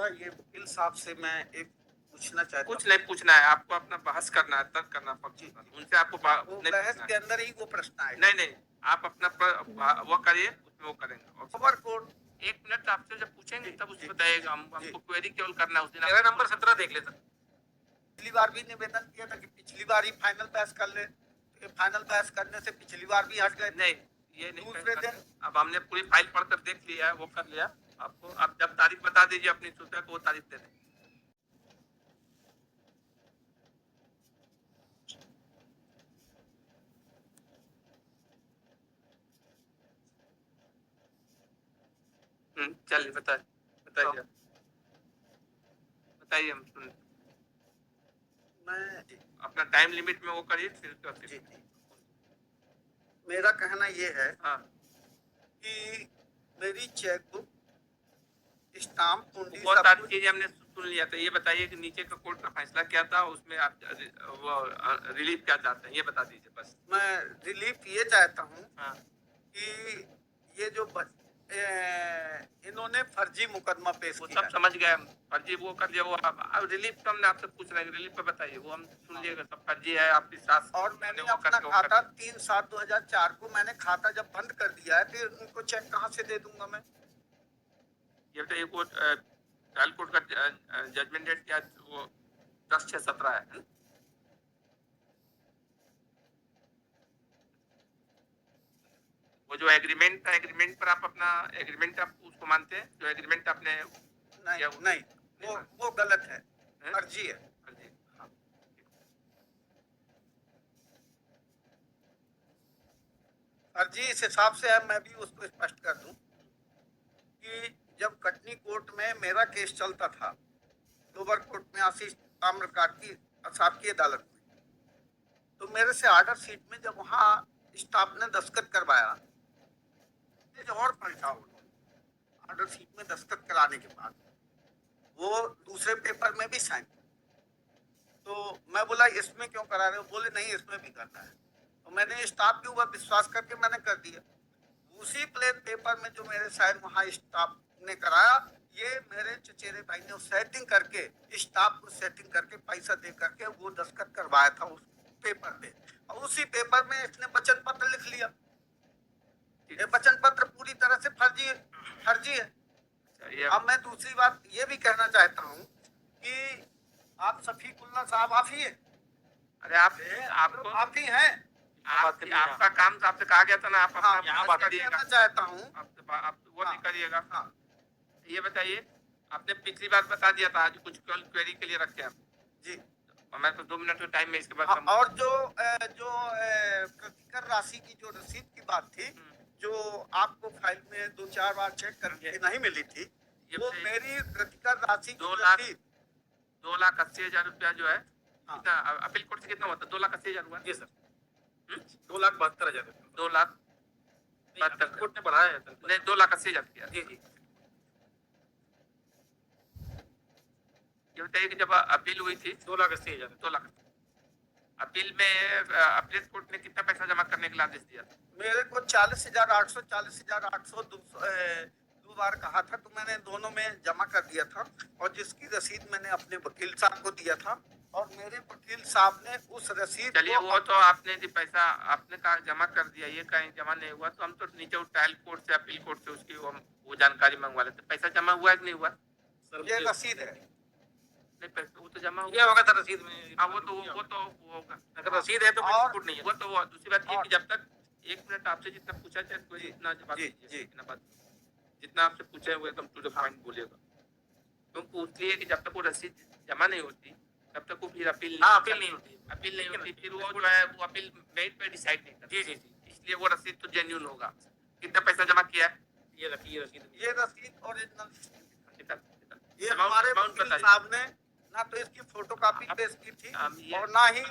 हमारा ये वकील साहब से मैं एक पूछना चाहता कुछ हूँ। नहीं पूछना है आपको, अपना बहस करना है, तर्क करना पक्ष पर, उनसे आपको वो नहीं बहस पूछना के है। अंदर ही वो प्रश्न आएगा। नहीं नहीं, आप अपना वो करिए, उसमें वो करेंगे। और खबर कोड 1 मिनट आपसे जब पूछेंगे तब जी, उसको बताइएगा, हमको क्वेरी केवल करना है उस दिन। मेरा नंबर 17 देख लेता। पिछली बार भी निवेदन किया था कि पिछली बार ही फाइनल बहस कर ले, तो फाइनल बहस करने से पिछली बार भी हट गए। नहीं, ये नहीं दूसरे दिन अब हमने पूरी फाइल पढ़कर देख लिया है, वो कर लिया। आपको आप जब तारीख बता दीजिए अपनी सूचना को, वो तारीख दे दें। चलिए बताइए बताइए, हम सुन। मैं अपना टाइम लिमिट में वो करिए, फिर जी मेरा कहना ये है हाँ कि मेरी चेकबुक स्टाम्प कुंडी बहुत सब सारी कुछ चीजें हमने सुन लिया था। ये बताइए कि नीचे का कोर्ट का फैसला क्या था, उसमें आप वो रिलीफ क्या चाहते हैं, ये बता दीजिए बस। मैं रिलीफ ये चाहता हूँ हाँ कि ये जो इन्होंने फर्जी मुकदमा पेश वो किया सब है। समझ गए हम, फर्जी वो कर लिया। वो अब रिलीफ तो हमने आपसे पूछ रहे हैं, रिलीफ पे बताइए, वो हम सुन लिएगा। सब फर्जी है आपकी सास। और मैंने अपना खाता 3/7/2004 को मैंने खाता जब बंद कर दिया है, फिर उनको चेक कहाँ से दे दूंगा मैं? ये बताइए, कोर्ट ट्रायल कोर्ट का जजमेंट डेट क्या, वो 10/6/17 है। वो जो एग्रीमेंट था, एग्रीमेंट पर आप अपना एग्रीमेंट आप उसको मानते हैं, जो एग्रीमेंट आपने नहीं, वो गलत है, फर्जी है। फर्जी, हाँ। फर्जी इस हिसाब से है, मैं भी उसको स्पष्ट कर दूं कि जब कटनी कोर्ट में मेरा केस चलता था, लोअर कोर्ट में आशीष ताम्रकाट की साहब की अदालत में, तो मेरे से ऑर्डर शीट में जब वहाँ स्टाफ ने दस्तखत करवाया, और पलटा ऑर्डर शीट में दस्तखत कराने के बाद वो दूसरे पेपर में भी साइन, तो मैं बोला इसमें क्यों करा रहे हो? बोले नहीं इसमें भी करना है। तो मैंने स्टाफ के ऊपर विश्वास करके मैंने कर दिया। उसी प्लेन पेपर में जो मेरे साइन वहाँ स्टाफ ने कराया, ये मेरे चचेरे भाई ने सेटिंग करके, स्टाफ को सेटिंग करके पैसा दे करके वो दस्तखत करवाया था उस पेपर पे, और उसी पेपर में इसने वचन पत्र लिख लिया। ये वचन पत्र पूरी तरह से फर्जी है। अब मैं दूसरी बात ये भी कहना चाहता हूँ कि आप शफीकुल्ला साहब आप ही है। अरे आप ही हैं। आपका काम आपसे कहा गया था ना, आप हाँ, यहाँ बात कहना चाहता हूँ आप वो नहीं करिएगा। हाँ। ये बताइए, आपने पिछली बार बता दिया था, आज कुछ क्वेरी के लिए रखे आप जी। मैं तो 2 मिनट का टाइम में इसके बाद और जो प्रतिकर राशि की जो रसीद की बात थी, जो आपको फाइल में 2-4 बार चेक करके नहीं मिली थी, वो मेरी प्रतिकर राशि 2,80,000 रुपया जो है, अपील कोर्ट से कितना हुआ था? 2,80,000 हुआ। जी सर, 2,72,000। 2,72,000 कोर्ट ने बढ़ाया है नहीं, 2,80,000 किया। जी जी। ये बताइए कि जब अपील हुई थी 2,80,000। 2,00,000 अपील में अपील कोर्ट ने कितना पैसा जमा करने के लिए आदेश दिया था? मेरे को 40,800 2 बार कहा था, तो मैंने दोनों में जमा कर दिया था, और जिसकी रसीद मैंने अपने वकील साहब को दिया था, और मेरे वकील साहब ने उस रसीद चलिए, वो तो आपने पैसा आपने कहा जमा कर दिया, ये कहीं जमा नहीं हुआ, तो हम तो नीचे ट्रायल कोर्ट से, अपील कोर्ट से उसकी वो जानकारी मंगवा लेते। पैसा जमा हुआ है कि नहीं हुआ? सर ये रसीद है। नहीं, पैसा वो तो जमा क्या होगा था रसीद में? हाँ, वो तो होगा। अगर रसीद है तो कोई नहीं है। वो तो दूसरी बात ये कि जब तक 1 मिनट आपसे जितना पूछा जाए, कोई इतना जवाब दीजिए, जितना आपसे पूछा है वो एकदम टू द पॉइंट बोलिएगा। क्योंकि इसलिए कि जब तक वो रसीद जमा नहीं होती, तब तक वो फिर अपील नहीं होती। फिर वो जो है वो अपील मेरिट पे डिसाइड नहीं करती। जी। इसलिए वो रसीद तो जेन्युइन होगा। कितना पैसा जमा किया है? ये रसीद ओरिजिनल। ये Amount हमारे वकील बताइए। साहब ने ना तो इसकी फोटोकॉपी पेश की थी, और ना ही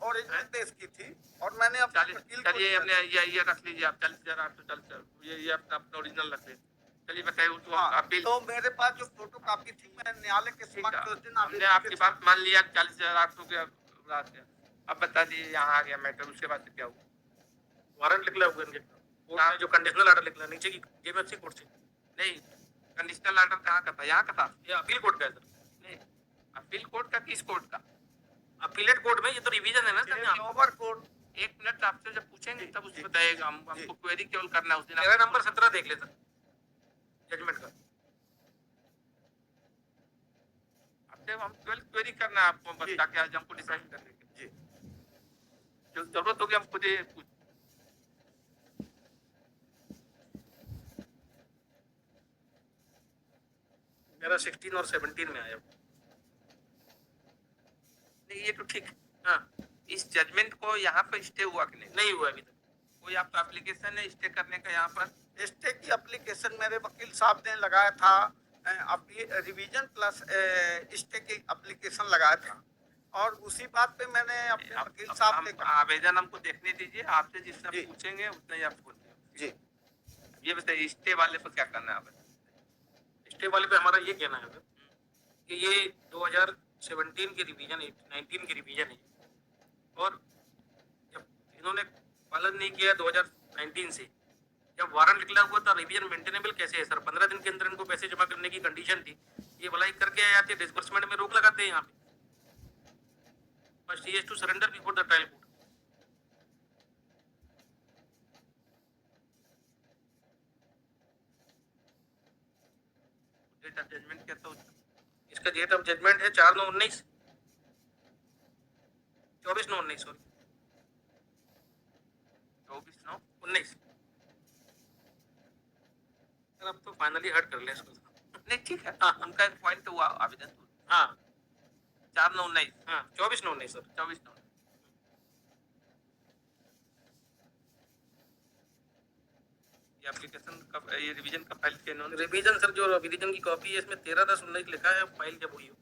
ओरिजिनल पेश की थी, और मैंने अपने वकील को चलिए अपने ये रख लीजिए आप, 40,840, ये अपना ओरिजिनल रख लीजिए। चलिए बताइए उसको। अपील तो मेरे पास जो फोटोकॉपी थी, मैं न्यायालय के समक्ष उस दिन हमने आपकी बात मान लिया, 40,800 के रात है। अब बता दीजिए यहाँ आ गया मैटर, उसके बाद क्या हुआ? वारंट निकला हुआ है जो कंडीशनल ऑर्डर निकला नीचे की जेएमएफसी कोर्ट से। नहीं, कंडीशनल ऑर्डर कहाँ का था? यहाँ का था? ये अपील कोर्ट का है सर। नहीं, अपील कोर्ट का किस कोर्ट का? अपीलेट कोर्ट में ये तो रिवीजन है ना सर यहाँ। Lower court. एक मिनट, आपसे जब पूछेंगे तब उसको जी, बताइएगा, जी। हमको क्वेरी केवल करना है उस दिन। मेरा नंबर 17 देख ले सर, जजमेंट का। आपसे हम केवल क्वेरी करना है आपको, बस जी। ताकि आज हमको डिसाइड करने के जी। जो जरूरत होगी हम खुद ही पूछ। मेरा 16 और 17 में आया। नहीं, ये तो ठीक है। हाँ, इस जजमेंट को यहाँ पर स्टे हुआ कि नहीं? नहीं हुआ अभी तक। कोई आपका एप्लीकेशन है स्टे करने का यहाँ पर? स्टे की एप्लीकेशन मेरे वकील साहब ने लगाया था, रिवीजन प्लस स्टे की एप्लीकेशन लगाया था, और उसी बात पे मैंने अपने वकील साहब से कहा। आवेदन हमको देखने दीजिए, आपसे जितना जी। पूछेंगे उतना ही आप बोलिए। जी। ये बताइए स्टे वाले पर क्या करना है आवेदन? स्टे वाले पे हमारा ये कहना है सर कि ये 2017 की रिवीजन 19 की रिवीजन है, और जब इन्होंने पालन नहीं किया 2019 से, जब वारंट डिक्लेयर हुआ था रिवीजन मेंटेनेबल कैसे है सर? 15 दिन के अंदर इनको पैसे जमा करने की कंडीशन थी, ये भलाई करके आए जाते, डिस्बर्समेंट में रोक लगाते हैं यहाँ पे। फर्स्ट ही has to surrender before the trial court. Date of judgment क्या था उसका? इसका डेट ऑफ जजमेंट है 4/9/19, 24/9/19 सॉरी 24/9/19। सर अब तो फाइनली हट कर ले इसको। नहीं ठीक है, उनका एक पॉइंट हुआ आवेदन तो हाँ 4/9/19, हाँ 24/9/19 सर। 24/9। ये एप्लीकेशन कब, ये रिवीजन कब फाइल किया इन्होंने? रिवीजन सर जो रिवीजन की कॉपी है इसमें 13/10/19 लिखा है, फाइल जब हुई हो।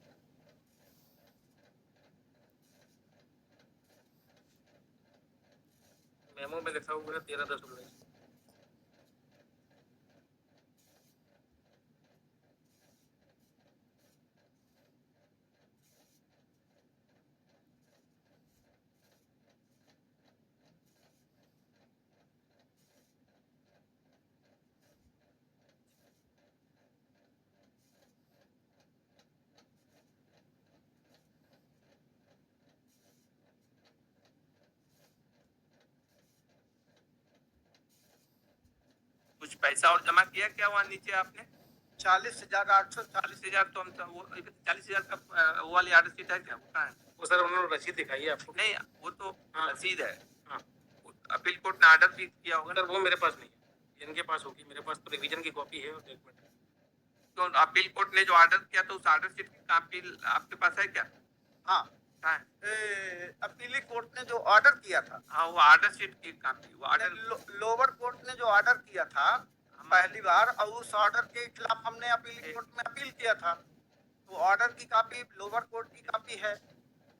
मेमो में लिखा हुआ है 13/10/19। कुछ पैसा और जमा किया क्या वहाँ नीचे आपने? 40,840। 40,000 तो हम तो वो 40,000 का वो वाली आर्डर शीट है क्या? वो कहाँ है? वो सर उन्होंने रसीद दिखाई है आपको। नहीं, वो तो हाँ। रसीद है। हाँ अपील कोर्ट ने आर्डर भी किया होगा ना? सर वो मेरे पास नहीं है, इनके पास होगी, मेरे पास तो रिवीजन की कॉपी है और डॉक्यूमेंट है। तो अपील कोर्ट ने जो ऑर्डर किया तो उस ऑर्डर शीट की कॉपी आपके पास है क्या? हाँ, कहाँ है? अपीली कोर्ट ने जो ऑर्डर किया था, हाँ, वो ऑर्डर शीट की कॉपी, वो ऑर्डर लोअर कोर्ट ने जो ऑर्डर किया था पहली बार, और उस ऑर्डर के खिलाफ हमने अपील कोर्ट में अपील किया था, तो ऑर्डर की कॉपी लोअर कोर्ट की कॉपी है,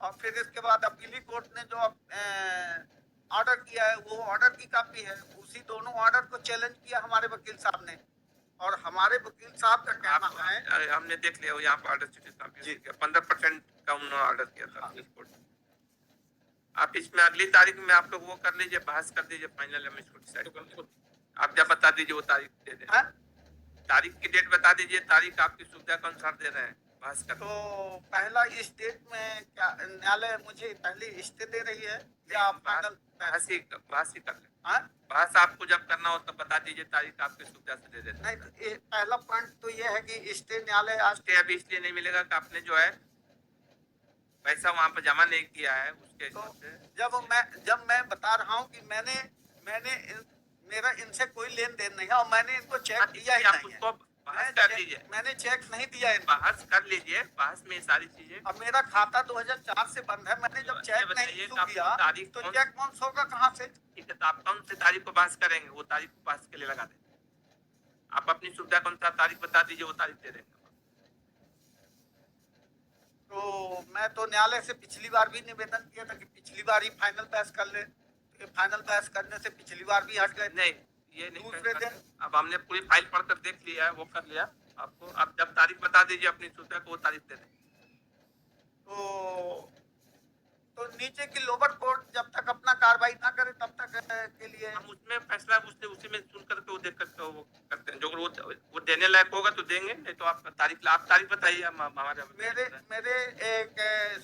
और फिर इसके बाद अपीली कोर्ट ने जो ऑर्डर किया है वो ऑर्डर की कॉपी है। उसी दोनों ऑर्डर को चैलेंज किया हमारे वकील साहब ने, और हमारे वकील साहब का कहना है, हमने देख लिया यहाँ पर ऑर्डर शीट कॉपी 15% का उन्होंने ऑर्डर किया था अपील कोर्ट ने। आप इसमें अगली तारीख में आप लोग वो कर लीजिए, बहस कर दीजिए, फाइनल हम इसको डिसाइड कर लेंगे। आप जब बता दीजिए वो तारीख दे दें। हाँ? तारीख की डेट बता दीजिए, तारीख आपकी सुविधा के अनुसार दे रहे हैं, बहस कर। तो पहला इस डेट में क्या न्यायालय मुझे पहले स्टे दे रही है या फाइनल? बहस ही कर लें। हाँ? बहस आपको जब करना हो तब बता दीजिए, तारीख आपकी सुविधा से दे देते हैं। नहीं, तो पहला पॉइंट तो ये है कि स्टे न्यायालय आज स्टे अभी इसलिए नहीं मिलेगा कि आपने जो है पैसा वहाँ पर जमा नहीं किया है, उसके तो हिसाब से। जब मैं बता रहा हूँ कि मेरा इनसे कोई लेन देन नहीं है, और मैंने इनको चेक दिया ही आप नहीं है। उसको बहस कर लीजिए, मैंने चेक नहीं दिया इनको। बहस कर लीजिए, बहस में ये सारी चीजें। अब मेरा खाता 2004 से बंद है, मैंने जब चेक नहीं बताइए इशू कि आपको किया तारीख तो कौन- चेक बाउंस होगा कहाँ से? ठीक है, तो आप कौन सी तारीख को बहस करेंगे, वो तारीख को बहस के लिए लगा दें। आप अपनी सुविधा के अनुसार तारीख बता दीजिए, वो तारीख दे देंगे। तो मैं तो न्यायालय से पिछली बार भी निवेदन किया था कि पिछली बार ही फाइनल बहस कर ले, तो फाइनल बहस करने से पिछली बार भी हट गए। नहीं, ये नहीं दूसरे कर दिन सकते। अब हमने पूरी फाइल पढ़कर देख लिया है, वो कर लिया आपको। आप जब तारीख बता दीजिए अपनी सुविधा को, वो तारीख दे दें। तो तो नीचे की लोअर कोर्ट जब तक अपना कार्रवाई ना करे तब तक के लिए हम उसमें फैसला उसी में सुन करके वो देख करके वो करते हैं। जो वो देने लायक होगा तो देंगे, नहीं तो आप तारीख बताइए। हम हमारे मेरे एक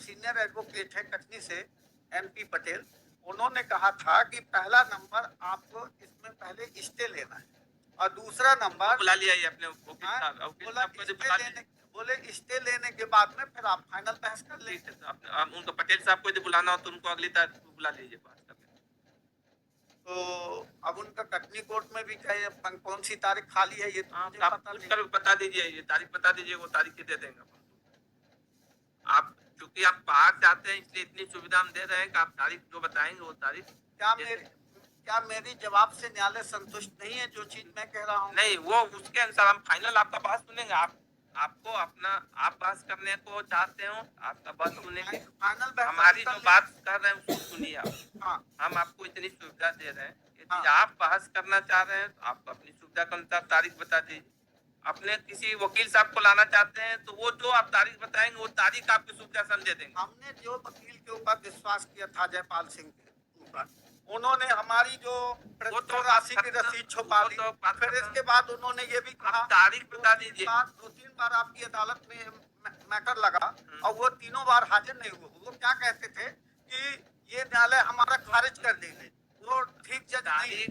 सीनियर एडवोकेट है कटनी से, MP पटेल, उन्होंने कहा था कि पहला नंबर आपको इसमें पहले स्टे लेना है और दूसरा नंबर बुला लिया ये अपने वकील हाँ, साहब, वकील बोला साहब को स्टे बुला लेने, लीजिए। बोले स्टे लेने के बाद में फिर आप फाइनल बहस कर ठीक लेंगे। है, आप उनको पटेल साहब को यदि बुलाना हो तो उनको अगली तारीख को बुला लीजिए बात करने। तो अब उनका कटनी कोर्ट में भी कौन सी तारीख खाली है ये तो मुझे आप पता पूछ नहीं। कर बता दीजिए, ये तारीख बता दीजिए, वो तारीख ही दे देंगे अपन। आप चूंकि आप बाहर से आते हैं इसलिए इतनी सुविधा हम दे रहे हैं कि आप तारीख जो बताएंगे वो तारीख क्या मेरी जवाब से न्यायालय संतुष्ट नहीं है जो चीज मैं कह रहा हूँ? नहीं, वो उसके अनुसार हम फाइनल आपका बात सुनेंगे। आपको अपना आप बहस करने को चाहते हो, आपका बात सुनेंगे। फाइनल बहस हमारी कर जो ले- बात कर रहे हैं उसको सुनिए आप। हाँ, हम आपको इतनी सुविधा दे रहे हैं, यदि हाँ। आप बहस करना चाह रहे हैं तो आप अपनी सुविधा के अनुसार तारीख बता दीजिए। अपने किसी वकील साहब को लाना चाहते हैं तो वो जो आप तारीख बताएंगे वो तारीख आपकी सुविधा से हम दे देंगे। हमने जो वकील के ऊपर विश्वास किया था जयपाल सिंह के ऊपर, उन्होंने हमारी जो प्रतिफल राशि की रसीद छुपा दी। फिर इसके बाद उन्होंने ये भी कहा तारीख बता दीजिए। दो तीन बार आपकी अदालत में मैटर लगा और वो तीनों बार हाजिर नहीं हुए। वो क्या कहते थे कि ये न्यायालय हमारा खारिज कर देंगे, वो ठीक जज नहीं।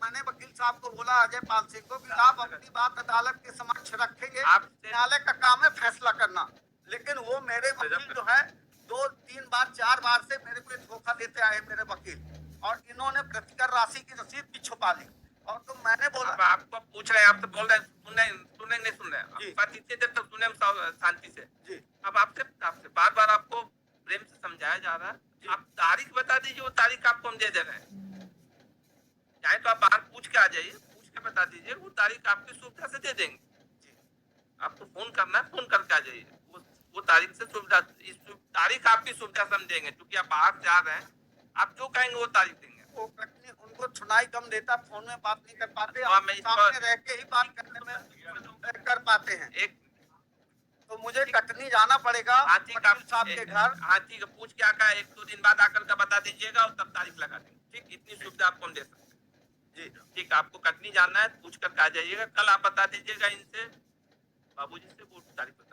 मैंने वकील साहब को बोला, अजय पाल सिंह को, कि आप अपनी बात अदालत के समक्ष रखेंगे, न्यायालय का काम है फैसला करना। लेकिन वो मेरे वकील जो है 2 3 बार 4 बार से मेरे को धोखा देते आए मेरे वकील, और इन्होंने प्रतिकर राशि की रसीद भी छुपा ली। और तो मैंने बोला, अब आपको पूछ रहे हैं, आप तो बोल रहे हैं सुने नहीं सुन रहे हैं। जी। बात इतनी देर तक सुने हम शांति से। जी अब आपसे बार बार आपको प्रेम से समझाया जा रहा है। आप तारीख बता दीजिए, वो तारीख आपको हम दे दे रहे हैं। चाहे तो आप बाहर पूछ के आ जाइए, पूछ के बता दीजिए, वो तारीख आपकी सुविधा से दे देंगे। आपको फोन करना है, फोन करके आ जाइए, वो तारीख से सुविधा, इस तारीख आपकी सुविधा से हम देंगे। क्योंकि आप बाहर से आ रहे हैं, आप जो कहेंगे वो तारीख देंगे। वो कटनी उनको सुनाई कम देता, फोन में बात नहीं कर पाते, हाँ, मैं इस सामने पर- रह के ही बात करने में कर पाते हैं। एक तो मुझे कटनी जाना पड़ेगा हाँ ठीक है, वकील साहब के घर। हाँ ठीक है, पूछ के आकर 1-2 दिन बाद आकर का बता दीजिएगा और तब तारीख लगा देंगे। ठीक, इतनी सुविधा आपको हम दे सकते हैं। जी ठीक, आपको कटनी जाना है, पूछ कर आ जाइएगा। कल आप बता दीजिएगा इनसे, बाबूजी से, वो तारीख बता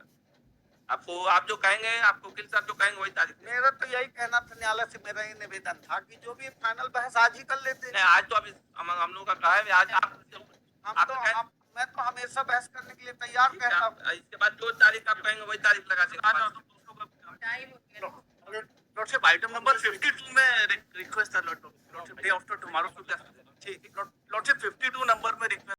आपको। आप जो कहेंगे, आपको वकील साहब जो कहेंगे वही तारीख। मेरा तो यही कहना था, न्यायालय से मेरा ये निवेदन था कि जो भी फाइनल बहस आज ही कर लेते नहीं, आज तो अभी हम लोगों का कहा है, आज मैं तो हमेशा बहस करने के लिए तैयार कहता हूँ। इसके बाद जो तारीख आप कहेंगे वही तारीख लगा देंगे। Lordship, item number 52 में request था Lordship, day after tomorrow. ठीक, Lordship 52 नंबर में request